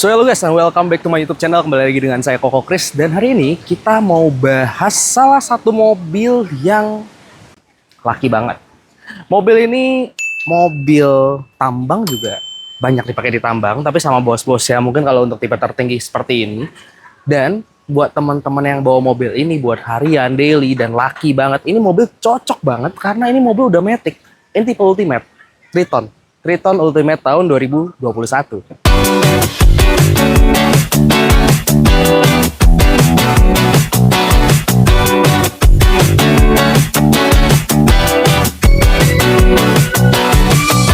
So hello guys and welcome back to my YouTube channel. Kembali lagi dengan saya Koko Chris. Dan hari ini kita mau bahas salah satu mobil yang laki banget. Mobil ini mobil tambang juga, banyak dipakai di tambang, tapi sama bos-bos ya, mungkin kalau untuk tipe tertinggi seperti ini. Dan buat teman-teman yang bawa mobil ini buat harian, daily, dan laki banget, ini mobil cocok banget karena ini mobil udah matic. Ini tipe Ultimate Triton Ultimate tahun 2021.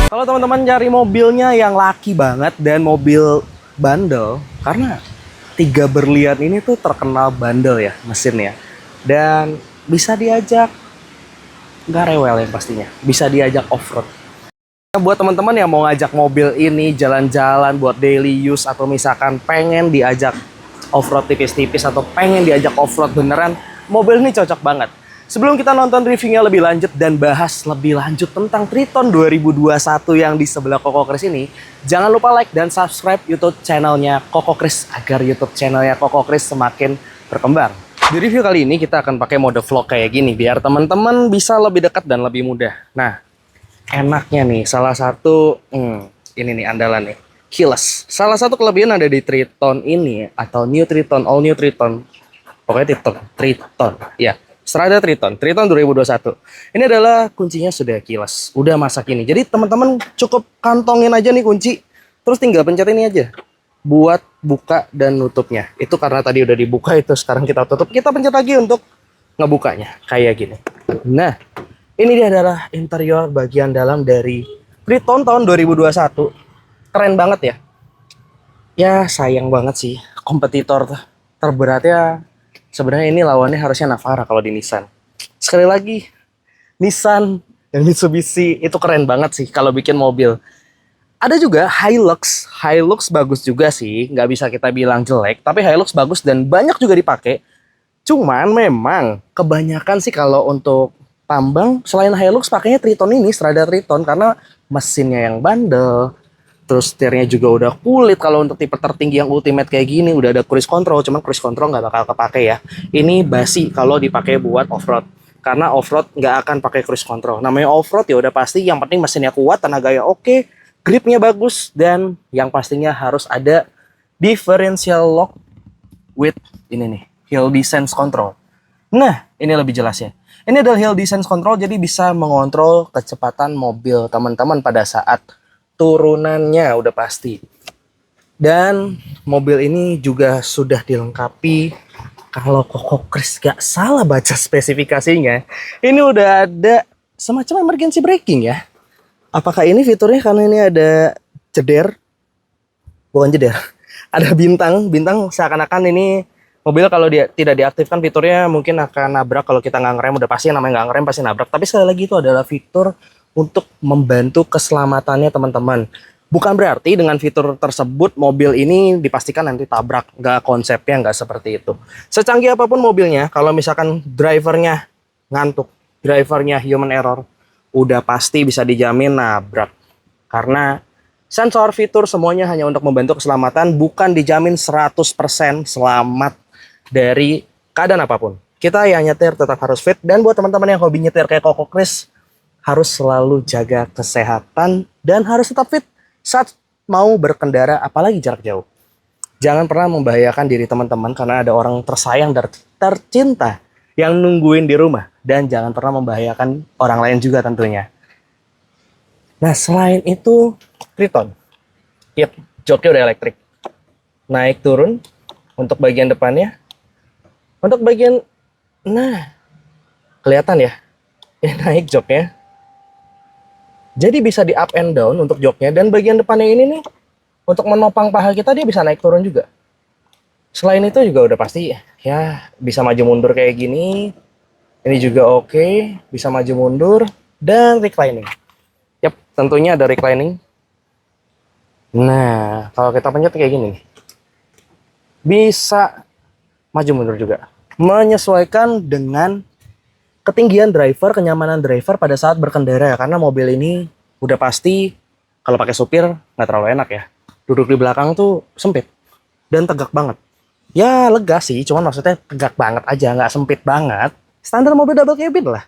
Kalau teman-teman cari mobilnya yang laki banget dan mobil bandel, karena 3 berlian ini tuh terkenal bandel ya mesinnya, dan bisa diajak nggak rewel yang pastinya, bisa diajak off-road. Buat teman-teman yang mau ngajak mobil ini jalan-jalan buat daily use, atau misalkan pengen diajak off-road tipis-tipis, atau pengen diajak off-road beneran, mobil ini cocok banget. Sebelum kita nonton reviewnya lebih lanjut dan bahas lebih lanjut tentang Triton 2021 yang di sebelah Koko Chris ini, jangan lupa like dan subscribe YouTube channelnya Koko Chris agar YouTube channelnya Koko Chris semakin berkembang. Di review kali ini kita akan pakai mode vlog kayak gini biar teman-teman bisa lebih dekat dan lebih mudah. Nah, enaknya nih salah satu ini nih andalan nih, keyless. Salah satu kelebihan ada di Triton ini, atau New Triton, all New Triton, pokoknya Triton ya, Strada Triton 2021. Ini adalah kuncinya sudah keyless, udah masa kini. Jadi teman-teman cukup kantongin aja nih kunci, terus tinggal pencet ini aja buat buka dan nutupnya. Itu karena tadi udah dibuka, itu sekarang kita tutup, kita pencet lagi untuk ngebukanya kayak gini. Nah, ini dia adalah interior bagian dalam dari Triton tahun 2021. Keren banget ya. Ya sayang banget sih, kompetitor terberatnya sebenarnya ini lawannya harusnya Navara kalau di Nissan. Sekali lagi, Nissan dan Mitsubishi itu keren banget sih kalau bikin mobil. Ada juga Hilux bagus juga sih, nggak bisa kita bilang jelek, tapi Hilux bagus dan banyak juga dipakai. Cuman memang kebanyakan sih kalau untuk tambang selain Hilux pakainya Triton ini, Strada Triton, karena mesinnya yang bandel, terus setirnya juga udah kulit. Kalau untuk tipe tertinggi yang ultimate kayak gini udah ada cruise control, cuman cruise control nggak bakal kepake ya. Ini basi kalau dipakai buat off-road, karena off-road nggak akan pakai cruise control. Namanya off-road ya udah pasti yang penting mesinnya kuat, tenaganya oke, gripnya bagus, dan yang pastinya harus ada differential lock with ini nih, hill descent control. Nah, ini lebih jelas ya. Ini adalah hill descent control, jadi bisa mengontrol kecepatan mobil teman-teman pada saat turunannya udah pasti. Dan mobil ini juga sudah dilengkapi, kalau Koko Chris gak salah baca spesifikasinya, ini udah ada semacam emergency braking ya. Apakah ini fiturnya karena ini ada jeder? Bukan jeder. Ada bintang seakan-akan ini mobil kalau dia tidak diaktifkan fiturnya mungkin akan nabrak. Kalau kita nggak ngerem udah pasti, namanya nggak ngerem pasti nabrak. Tapi sekali lagi itu adalah fitur untuk membantu keselamatannya teman-teman. Bukan berarti dengan fitur tersebut mobil ini dipastikan nanti tabrak. Nggak, konsepnya nggak seperti itu. Secanggih apapun mobilnya, kalau misalkan drivernya ngantuk, drivernya human error, udah pasti bisa dijamin nabrak. Karena sensor fitur semuanya hanya untuk membantu keselamatan, bukan dijamin 100% selamat dari keadaan apapun. Kita yang nyetir tetap harus fit, dan buat teman-teman yang hobi nyetir kayak Koko Chris, harus selalu jaga kesehatan dan harus tetap fit saat mau berkendara, apalagi jarak jauh. Jangan pernah membahayakan diri teman-teman karena ada orang tersayang dan tercinta yang nungguin di rumah, dan jangan pernah membahayakan orang lain juga tentunya. Nah, selain itu Triton, yep, joknya udah elektrik, naik turun untuk bagian depannya. Untuk bagian, nah, kelihatan ya, ini naik joknya. Jadi bisa di up and down untuk joknya, dan bagian depannya ini nih, untuk menopang paha kita dia bisa naik turun juga. Selain itu juga udah pasti ya bisa maju mundur kayak gini. Ini juga oke, bisa maju mundur, dan reclining. Yap, tentunya ada reclining. Nah, kalau kita pencet kayak gini nih, bisa maju mundur juga. Menyesuaikan dengan ketinggian driver, kenyamanan driver pada saat berkendara. Karena mobil ini udah pasti kalau pakai supir nggak terlalu enak ya. Duduk di belakang tuh sempit. dan tegak banget. Ya lega sih, cuman maksudnya tegak banget aja, nggak sempit banget. Standar mobil double cabin lah.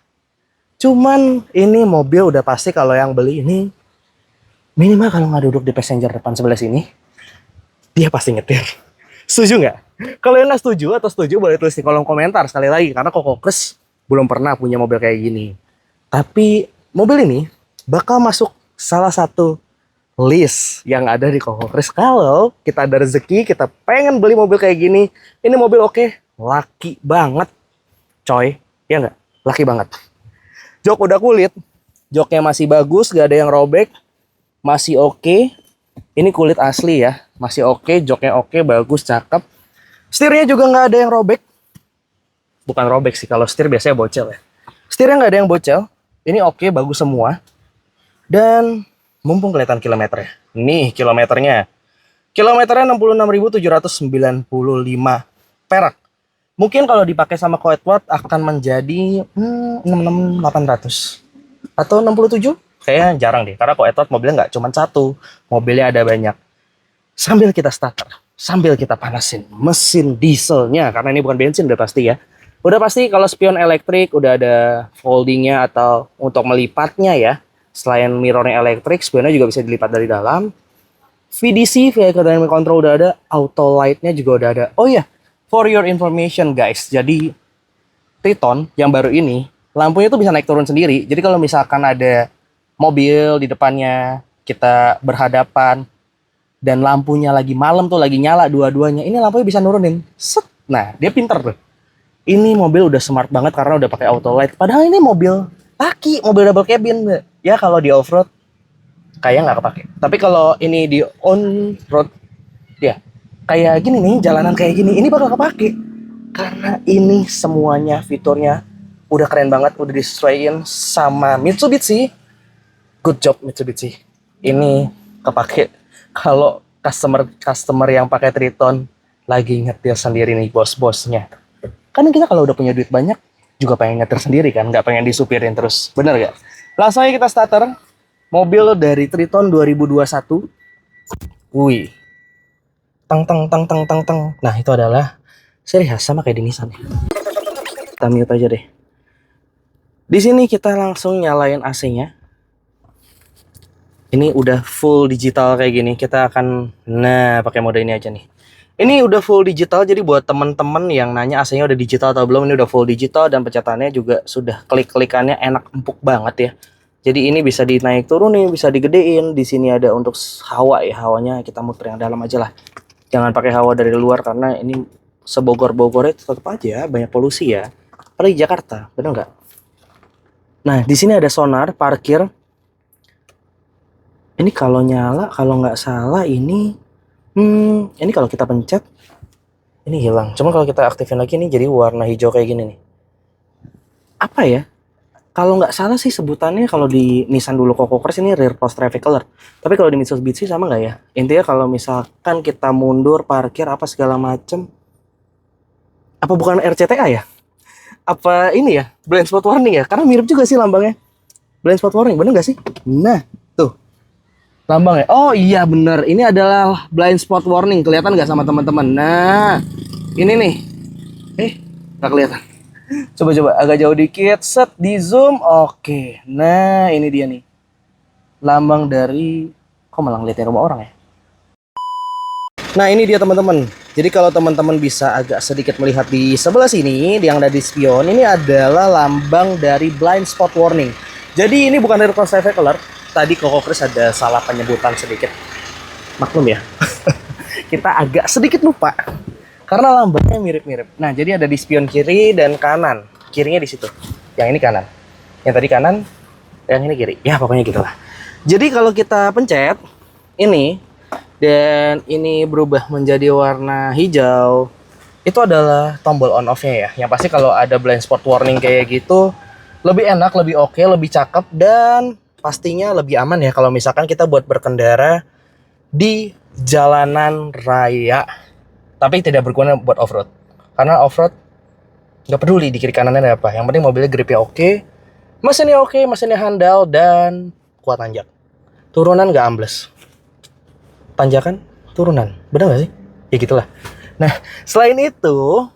Cuman ini mobil udah pasti kalau yang beli ini minimal kalau nggak duduk di passenger depan sebelah sini, dia pasti nyetir. Setuju nggak? Kalau yang nggak setuju atau setuju boleh tulis di kolom komentar sekali lagi. Karena Koko Kres belum pernah punya mobil kayak gini. Tapi mobil ini bakal masuk salah satu list yang ada di Koko Kres. Kalau kita ada rezeki, kita pengen beli mobil kayak gini. Ini mobil oke, laki banget. Coy, ya nggak? Laki banget. Jok udah kulit. Joknya masih bagus, gak ada yang robek. Masih oke. Ini kulit asli ya, masih oke, joknya oke, bagus, cakep. Setirnya juga nggak ada yang robek. Bukan robek sih, kalau setir biasanya bocel ya. Setirnya nggak ada yang bocel. Ini oke, bagus semua. Dan mumpung kelihatan kilometernya. Nih kilometernya. Kilometernya 66.795 perak. Mungkin kalau dipakai sama Kuwait akan menjadi 66.800 atau 67. Kayaknya jarang deh, karena Kuwait mobilnya nggak cuma satu, mobilnya ada banyak. Sambil kita starter, sambil kita panasin mesin dieselnya, karena ini bukan bensin udah pasti ya. Udah pasti kalau spion elektrik udah ada foldingnya atau untuk melipatnya ya. Selain mirrornya elektrik, spionnya juga bisa dilipat dari dalam. VDC, Vehicle Dynamic Control udah ada, auto lightnya juga udah ada. Oh iya, for your information guys, jadi Triton yang baru ini lampunya tuh bisa naik turun sendiri. Jadi kalau misalkan ada mobil di depannya, kita berhadapan dan lampunya lagi malam tuh lagi nyala dua-duanya, ini lampunya bisa nurunin. Set. Nah, dia pinter tuh. Ini mobil udah smart banget karena udah pakai auto light. Padahal ini mobil laki, mobil double cabin. Ya kalau di off-road kayak nggak kepake. Tapi kalau ini di on-road, ya kayak gini nih, jalanan kayak gini, ini bakal kepake. Karena ini semuanya fiturnya udah keren banget, udah disesuaikan sama Mitsubishi. Good job Mitsubishi. Ini kepake kalau customer yang pakai Triton lagi nyetir sendiri nih bos-bosnya. Kan kita kalau udah punya duit banyak juga pengen nyetir sendiri kan, nggak pengen disupirin terus. Bener gak? Langsung aja kita starter. Mobil dari Triton 2021. Wih. Tang tang tang tang tang tang. Nah, itu adalah seri khas sama kayak di Nissan. Kita mute aja deh. Di sini kita langsung nyalain AC-nya. Ini udah full digital kayak gini. Kita akan pakai mode ini aja nih. Ini udah full digital, jadi buat temen-temen yang nanya AC-nya udah digital atau belum, ini udah full digital dan pencetannya juga sudah klik-klikannya enak empuk banget ya. Jadi ini bisa dinaik turun nih, bisa digedein. Di sini ada untuk hawa ya, hawanya kita muter yang dalam aja lah. Jangan pakai hawa dari luar karena ini sebogor-bogornya tetap aja banyak polusi ya. Apalagi Jakarta, bener nggak? Nah, di sini ada sonar parkir. Ini kalau nyala, kalau nggak salah ini kalau kita pencet ini hilang. Cuma kalau kita aktifin lagi nih jadi warna hijau kayak gini nih. Apa ya? Kalau nggak salah sih sebutannya kalau di Nissan dulu Koko Kres ini rear post traffic color. Tapi kalau di Mitsubishi sama nggak ya? Intinya kalau misalkan kita mundur, parkir apa segala macem. Apa bukan RCTA ya? Apa ini ya? Blind spot warning ya? Karena mirip juga sih lambangnya. Blind spot warning, bener nggak sih? Nah, tuh. Lambang ya? Oh iya bener, ini adalah blind spot warning. Kelihatan nggak sama teman-teman? Nah, ini nih. Nggak kelihatan. Coba-coba agak jauh dikit, set di zoom. Oke, nah ini dia nih. Lambang dari, kok malah ngeliatin rumah orang ya? Nah ini dia teman-teman. Jadi kalau teman-teman bisa agak sedikit melihat di sebelah sini, yang ada di spion, ini adalah lambang dari blind spot warning. Jadi ini bukan rear post traffic color. Tadi Koko Kres ada salah penyebutan sedikit. Maklum ya. Kita agak sedikit lupa. Karena lambangnya mirip-mirip. Nah, jadi ada di spion kiri dan kanan. Kirinya di situ. Yang ini kanan. Yang tadi kanan, yang ini kiri. Ya, pokoknya gitulah. Jadi kalau kita pencet ini dan ini berubah menjadi warna hijau, itu adalah tombol on off-nya ya. Yang pasti kalau ada blind spot warning kayak gitu, lebih enak, lebih oke, lebih cakep, dan pastinya lebih aman ya kalau misalkan kita buat berkendara di jalanan raya. Tapi tidak berguna buat off-road. Karena off-road nggak peduli di kiri kanannya ada apa. Yang penting mobilnya gripnya oke, mesinnya handal, dan kuat nanjak. Turunan nggak ambles. Tanjakan, turunan. Bener nggak sih? Ya gitulah. Nah, selain itu,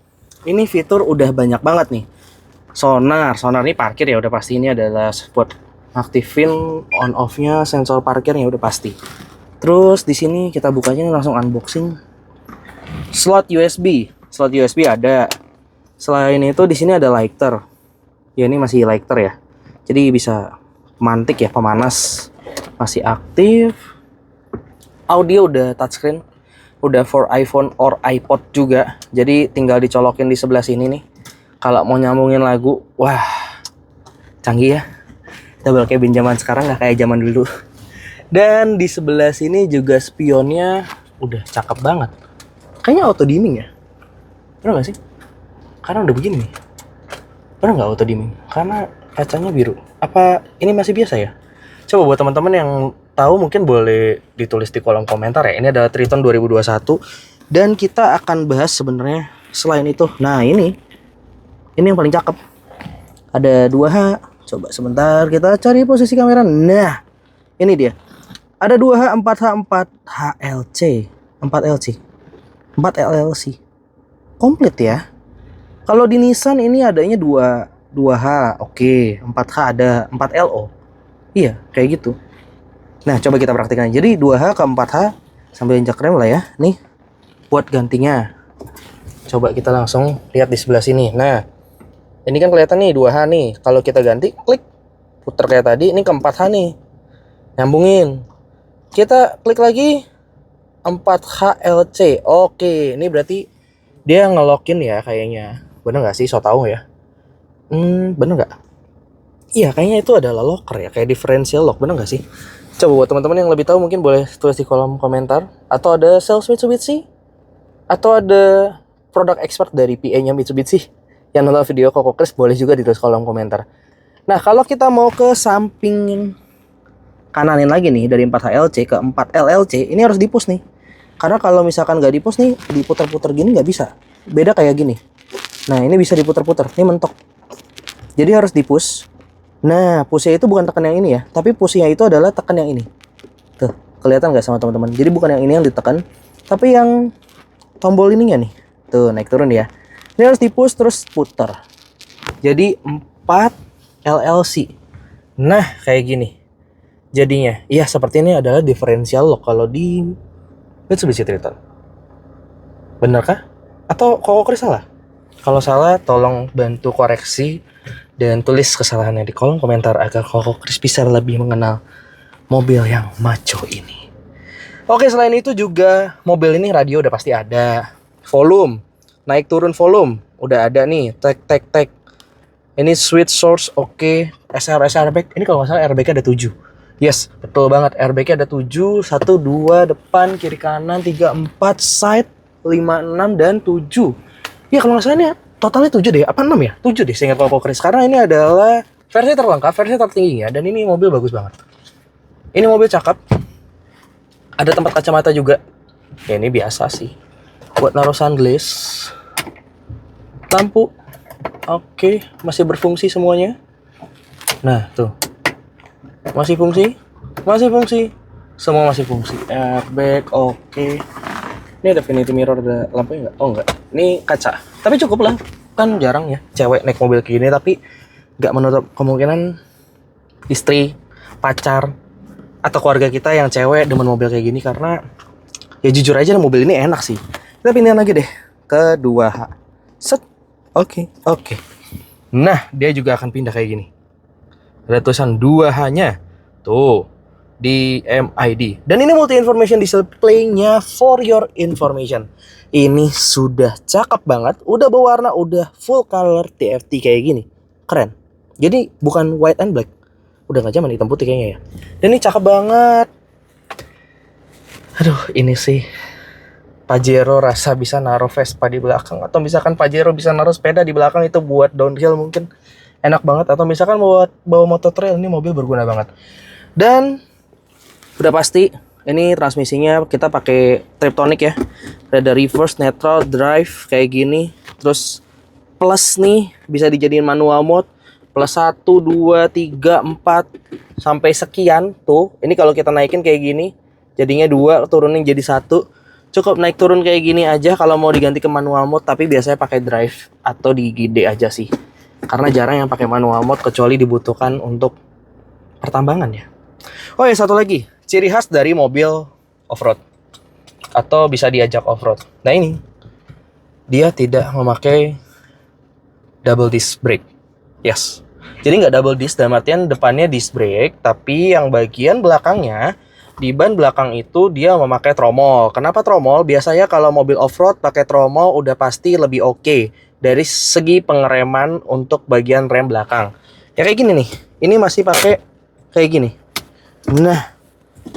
ini fitur udah banyak banget nih. Sonar ini parkir ya udah pasti, ini adalah buat aktifin on off-nya sensor parkirnya udah pasti. Terus di sini kita bukanya langsung unboxing. Slot USB ada. Selain itu di sini ada lighter. Ya ini masih lighter ya. Jadi bisa mantik ya, pemanas. Masih aktif. Audio udah touchscreen. Udah for iPhone or iPod juga. Jadi tinggal dicolokin di sebelah sini nih. Kalau mau nyambungin lagu, wah, canggih ya. Double cabin zaman sekarang nggak kayak zaman dulu. Dan di sebelah sini juga spionnya udah cakep banget. Kayaknya auto dimming ya. Bener nggak sih? Karena udah begini nih. Bener nggak auto dimming? Karena kacanya biru. Apa ini masih biasa ya? Coba buat teman-teman yang tahu mungkin boleh ditulis di kolom komentar ya. Ini adalah Triton 2021 dan kita akan bahas sebenarnya selain itu. Nah, ini yang paling cakep. Ada 2H. Coba sebentar kita cari posisi kamera. Nah, ini dia. Ada 2H, 4H, 4HLC. 4LC. Komplit ya. Kalau di Nissan ini adanya 2H. Oke, 4H ada 4LO. Iya, kayak gitu. Nah, coba kita praktikkan. Jadi 2H ke 4H sambil injak rem lah ya. Nih, buat gantinya. Coba kita langsung lihat di sebelah sini. Nah, ini kan kelihatan nih 2H nih. Kalau kita ganti, klik. Putar kayak tadi, ini ke 4H nih. Nyambungin. Kita klik lagi 4HLC. Oke, ini berarti dia ngelokin ya kayaknya. Bener nggak sih? So tau ya. Bener nggak? Iya, kayaknya itu adalah locker ya. Kayak differential lock. Bener nggak sih? Coba buat teman-teman yang lebih tahu mungkin boleh tulis di kolom komentar. Atau ada sales Mitsubishi. Atau ada produk expert dari PA-nya Mitsubishi yang nonton video Koko Chris, boleh juga ditulis kolom komentar. Nah, kalau kita mau ke samping kananin lagi nih dari 4HLC ke 4LLC, ini harus di-push nih. Karena kalau misalkan nggak di-push nih, diputar-putar gini nggak bisa. Beda kayak gini. Nah, ini bisa diputar-putar. Ini mentok. Jadi harus di-push. Nah, pushnya itu bukan tekan yang ini ya, tapi pushnya itu adalah tekan yang ini. Tuh, kelihatan nggak sama teman-teman? Jadi bukan yang ini yang ditekan, tapi yang tombol ininya nih. Tuh, naik turun ya. Ini harus di-push terus putar. Jadi 4 LLC. Nah, kayak gini. Jadinya, iya seperti ini adalah differential lock kalau di Mitsubishi Triton. Bener kah? Atau Koko Chris salah? Kalau salah, tolong bantu koreksi dan tulis kesalahannya di kolom komentar agar Koko Chris bisa lebih mengenal mobil yang maco ini. Oke, selain itu juga mobil ini radio udah pasti ada. Volume, naik turun volume udah ada nih. Tek. Ini switch source oke. SR airbag. Ini kalau nggak salah airbagnya ada 7. Yes, betul banget. Airbagnya ada 7. 1, 2, depan, kiri, kanan, 3, 4, side, 5, 6, dan 7. Ya kalau nggak salah ini totalnya 7 deh. Apa 6 ya? 7 deh seingat Koko Chris. Karena ini adalah versi terlengkap, versi tertingginya. Dan ini mobil bagus banget. Ini mobil cakep. Ada tempat kacamata juga. Ya ini biasa sih. Buat naruh sunglass. Lampu. Oke, masih berfungsi semuanya. Nah, tuh. Masih fungsi. Semua masih fungsi. Airbag, oke. Ini ada vanity mirror, ada lampunya nggak? Oh nggak. Ini kaca. Tapi cukup lah. Kan jarang ya cewek naik mobil kayak gini, tapi nggak menutup kemungkinan istri, pacar, atau keluarga kita yang cewek demen mobil kayak gini. Karena ya jujur aja mobil ini enak sih. Kita pindahin lagi deh ke 2H. Set. Oke. Nah, dia juga akan pindah kayak gini. Ada tulisan 2H-nya. Tuh. Di MID. Dan ini multi information display-nya for your information. Ini sudah cakep banget. Udah berwarna, udah full color TFT kayak gini. Keren. Jadi bukan white and black. Udah gak zaman hitam putih kayaknya ya. Dan ini cakep banget. Aduh, ini sih Pajero rasa bisa naruh Vespa di belakang. Atau misalkan Pajero bisa naruh sepeda di belakang, itu buat downhill mungkin enak banget. Atau misalkan buat bawa motor trail, ini mobil berguna banget. Dan udah pasti ini transmisinya kita pakai Triptonic ya. Ada reverse, neutral, drive kayak gini. Terus plus nih bisa dijadiin manual mode. Plus 1, 2, 3, 4 sampai sekian tuh. Ini kalau kita naikin kayak gini, jadinya 2, turunin jadi 1. Cukup naik turun kayak gini aja kalau mau diganti ke manual mode, tapi biasanya pakai drive atau di GD aja sih. Karena jarang yang pakai manual mode kecuali dibutuhkan untuk pertambangan ya. Oh ya, satu lagi, ciri khas dari mobil off-road atau bisa diajak off-road. Nah ini, dia tidak memakai double disc brake. Yes. Jadi nggak double disc, dalam artian depannya disc brake, tapi yang bagian belakangnya, di ban belakang itu dia memakai tromol. Kenapa tromol? Biasanya kalau mobil off-road pakai tromol udah pasti lebih oke dari segi pengereman untuk bagian rem belakang. Ya kayak gini nih. Ini masih pakai kayak gini. Nah,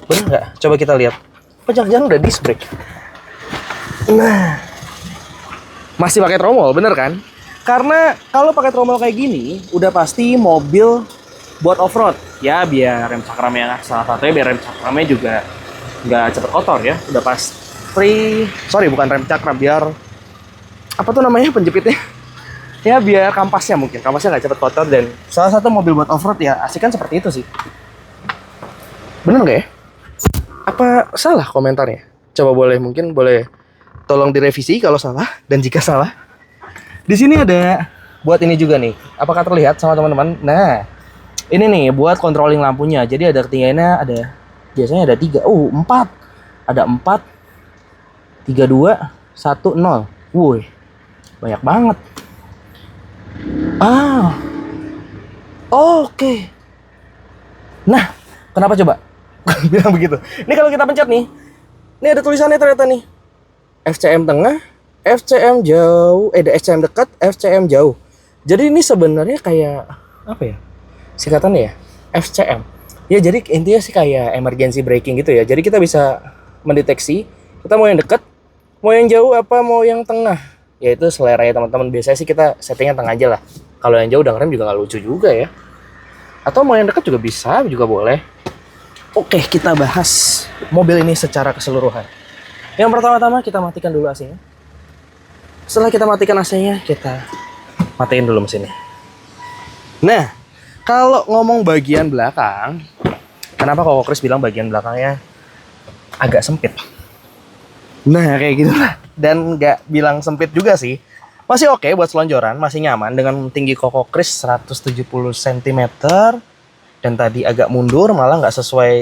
bener nggak? Coba kita lihat. Oh, jangan-jangan udah disc brake. Nah, masih pakai tromol, bener kan? Karena kalau pakai tromol kayak gini, udah pasti mobil buat off-road. Ya biar rem cakramnya, salah satunya biar rem cakramnya juga nggak cepet kotor ya. Udah pasti, sorry bukan rem cakram, biar apa tuh namanya penjepitnya? Ya biar kampasnya nggak cepet kotor. Dan salah satu mobil buat off-road ya asik kan seperti itu sih. Bener nggak ya? Apa salah komentarnya? Coba mungkin boleh tolong direvisi kalau salah, dan jika salah. Di sini ada buat ini juga nih. Apakah terlihat sama teman-teman? Nah, ini nih buat controlling lampunya. Jadi ada ketinggiannya, biasanya ada 3. 4. Ada 4, 3, 2, 1, 0. Wuih, banyak banget. Oke. Nah, kenapa coba? Bilang begitu. Ini kalau kita pencet nih, ini ada tulisannya ternyata nih. FCM tengah, FCM jauh, FCM dekat, FCM jauh. Jadi ini sebenarnya kayak apa ya? Singkatannya ya, FCM. Ya jadi intinya sih kayak emergency braking gitu ya. Jadi kita bisa mendeteksi kita mau yang dekat, mau yang jauh, apa mau yang tengah. Ya itu selera ya teman-teman. Biasanya sih kita settingnya tengah aja lah. Kalau yang jauh udah ngerem juga nggak lucu juga ya. Atau mau yang dekat juga bisa, juga boleh. Oke, kita bahas mobil ini secara keseluruhan. Yang pertama-tama kita matikan dulu AC-nya. Setelah kita matikan AC-nya, kita matiin dulu mesinnya. Nah, kalau ngomong bagian belakang, kenapa Koko Kris bilang bagian belakangnya agak sempit? Nah, kayak gitu lah. Dan nggak bilang sempit juga sih. Masih oke buat selonjoran, masih nyaman dengan tinggi Koko Kris 170 cm. Dan tadi agak mundur, malah nggak sesuai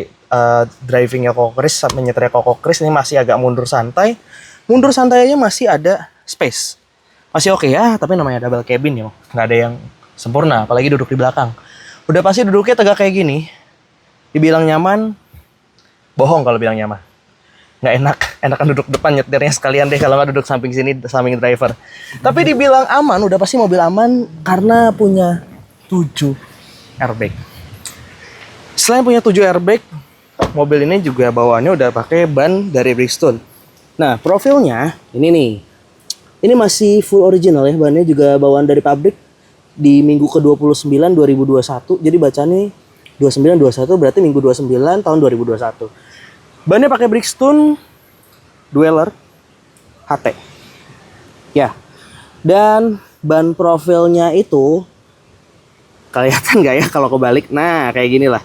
drivingnya Koko Kris, saat menyetirnya Koko Kris ini masih agak mundur santai. Mundur santai aja masih ada space. Masih oke ya, tapi namanya double cabin ya, nggak ada yang sempurna, apalagi duduk di belakang. Udah pasti duduknya tegak kayak gini. Dibilang nyaman, bohong kalau bilang nyaman. Nggak enak, enakan duduk depan nyetirnya sekalian deh kalau nggak duduk samping sini, samping driver. Tapi dibilang aman, udah pasti mobil aman karena punya 7 airbag. Selain punya 7 airbag, mobil ini juga bawaannya udah pakai ban dari Bridgestone. Nah, profilnya ini nih. Ini masih full original ya, bannya juga bawaan dari pabrik di minggu ke-29 2021. Jadi bacanya 2921 berarti minggu 29 tahun 2021. Bannya pakai Bridgestone Dweller HT. Ya. Dan ban profilnya itu kelihatan nggak ya kalau kebalik? Nah, kayak gini lah.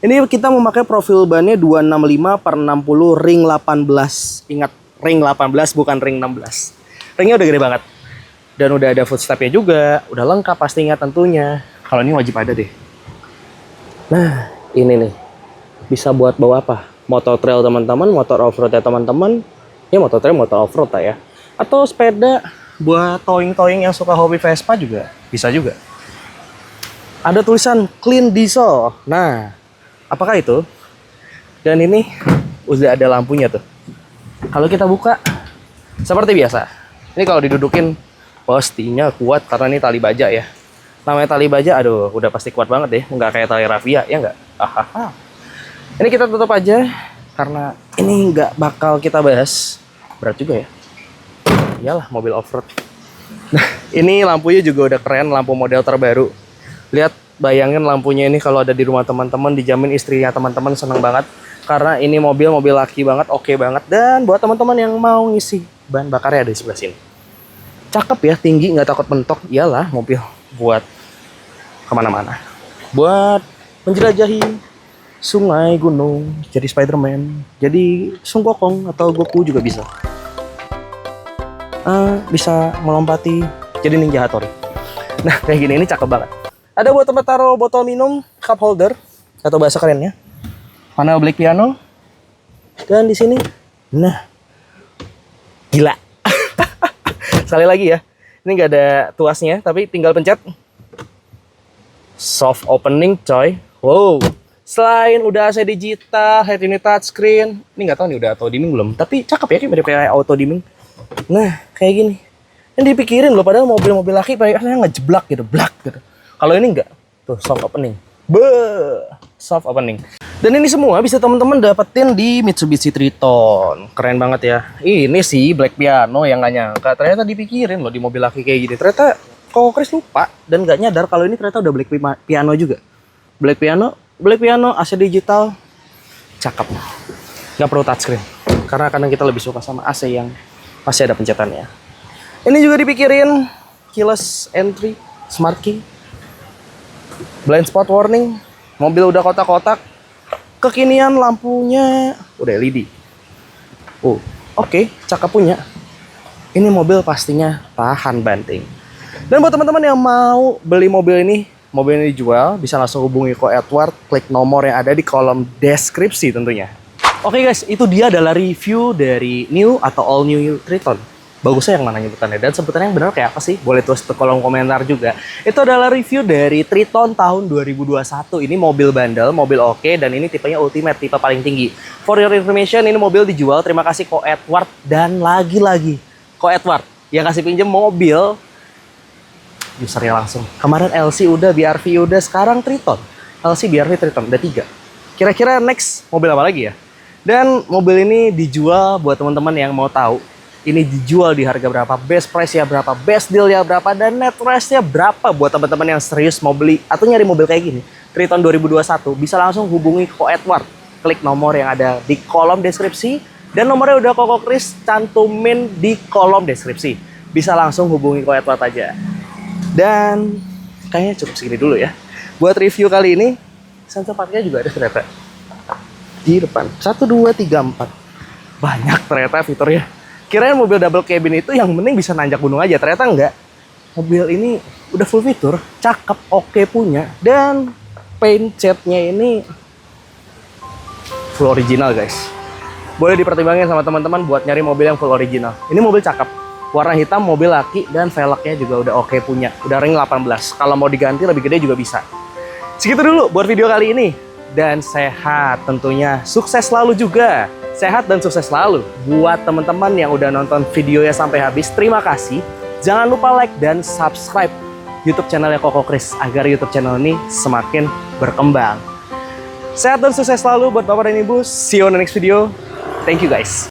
Ini kita memakai profil bannya 265/60 ring 18. Ingat, ring 18 bukan ring 16. Ringnya udah gede banget. Dan udah ada footstepnya juga. Udah lengkap pastinya tentunya. Kalau ini wajib ada deh. Nah, ini nih. Bisa buat bawa apa? Motor trail teman-teman, motor off-road ya teman-teman. Ya motor trail, motor off-road lah ya. Atau sepeda buat towing-towing yang suka hobi Vespa juga. Bisa juga. Ada tulisan clean diesel. Nah, apakah itu? Dan ini udah ada lampunya tuh. Kalau kita buka, seperti biasa. Ini kalau didudukin pastinya kuat karena ini tali baja ya. Namanya tali baja, aduh udah pasti kuat banget deh. Nggak kayak tali rafia, ya nggak? Ini kita tutup aja karena ini nggak bakal kita bahas. Berat juga ya. Iyalah mobil off-road. Nah, ini lampunya juga udah keren, lampu model terbaru. Lihat, bayangin lampunya ini kalau ada di rumah teman-teman, dijamin istrinya teman-teman seneng banget. Karena ini mobil laki banget, oke banget. Dan buat teman-teman yang mau ngisi bahan bakarnya ada di sebelah sini. Cakep ya, tinggi, nggak takut mentok. Iyalah, mobil buat kemana-mana. Buat menjelajahi sungai, gunung, jadi Spider-Man, jadi Sun Gokong atau Goku juga bisa. Bisa melompati jadi Ninja Hattori. Nah, kayak gini ini cakep banget. Ada buat tempat taruh botol minum, cup holder atau bahasa kerennya, panel black piano. Dan di sini, nah, gila. Sekali lagi ya, ini nggak ada tuasnya, tapi tinggal pencet. Soft opening, coy. Wow. Selain udah AC digital, head unit touchscreen, ini nggak tahu nih udah auto dimming belum. Tapi cakep ya, kayak mirip kayak auto dimming. Nah, kayak gini. Yang dipikirin loh, padahal mobil-mobil laki kayaknya ngejeblak gitu, blak gitu. Kalau ini nggak, tuh soft opening. Soft opening. Dan ini semua bisa teman-teman dapetin di Mitsubishi Triton. Keren banget ya. Ini sih Black Piano yang nggak nyangka. Ternyata dipikirin loh di mobil laki kayak gini. Ternyata Koko Chris lupa dan nggak nyadar kalau ini ternyata udah Black Piano juga. Black Piano, AC digital, cakep. Nggak perlu touchscreen. Karena kadang kita lebih suka sama AC yang masih ada pencetannya. Ini juga dipikirin keyless entry, smart key, blind spot warning, mobil udah kotak-kotak, kekinian lampunya udah LED. Oke, cakep punya. Ini mobil pastinya tahan banting. Dan buat teman-teman yang mau beli mobil ini dijual, bisa langsung hubungi Ko Edward, klik nomor yang ada di kolom deskripsi tentunya. Oke guys, itu dia adalah review dari new atau all new Triton. Bagusnya yang mana nyebutannya, dan sebutannya yang benar kayak apa sih? Boleh tulis di kolom komentar juga. Itu adalah review dari Triton tahun 2021. Ini mobil bandel, mobil oke, dan ini tipenya ultimate, tipe paling tinggi. For your information, ini mobil dijual. Terima kasih Ko Edward, dan lagi-lagi Ko Edward yang kasih pinjem mobil usernya langsung. Kemarin LC udah, BRV udah, sekarang Triton. LC, BRV, Triton, udah 3. Kira-kira next mobil apa lagi ya? Dan mobil ini dijual buat teman-teman yang mau tahu. Ini dijual di harga berapa, best price ya berapa, best deal ya berapa, dan net price-nya berapa buat teman-teman yang serius mau beli atau nyari mobil kayak gini. Triton 2021 bisa langsung hubungi Ko Edward. Klik nomor yang ada di kolom deskripsi, dan nomornya udah Koko Chris cantumin di kolom deskripsi. Bisa langsung hubungi Ko Edward aja. Dan kayaknya cukup segini dulu ya. Buat review kali ini, sensor parkirnya juga ada ternyata di depan. 1, 2, 3, 4. Banyak ternyata fiturnya. Kirain mobil double cabin itu yang penting bisa nanjak gunung aja. Ternyata enggak. Mobil ini udah full fitur, cakep, oke punya. Dan paint cat-nya ini full original guys. Boleh dipertimbangin sama teman-teman buat nyari mobil yang full original. Ini mobil cakep. Warna hitam, mobil laki, dan velgnya juga udah oke punya. Udah ring 18. Kalau mau diganti lebih gede juga bisa. Segitu dulu buat video kali ini. Dan sehat tentunya. Sukses selalu juga. Sehat dan sukses selalu. Buat teman-teman yang udah nonton videonya sampai habis, terima kasih. Jangan lupa like dan subscribe YouTube channelnya Koko Chris agar YouTube channel ini semakin berkembang. Sehat dan sukses selalu buat Bapak dan Ibu. See you on the next video. Thank you guys.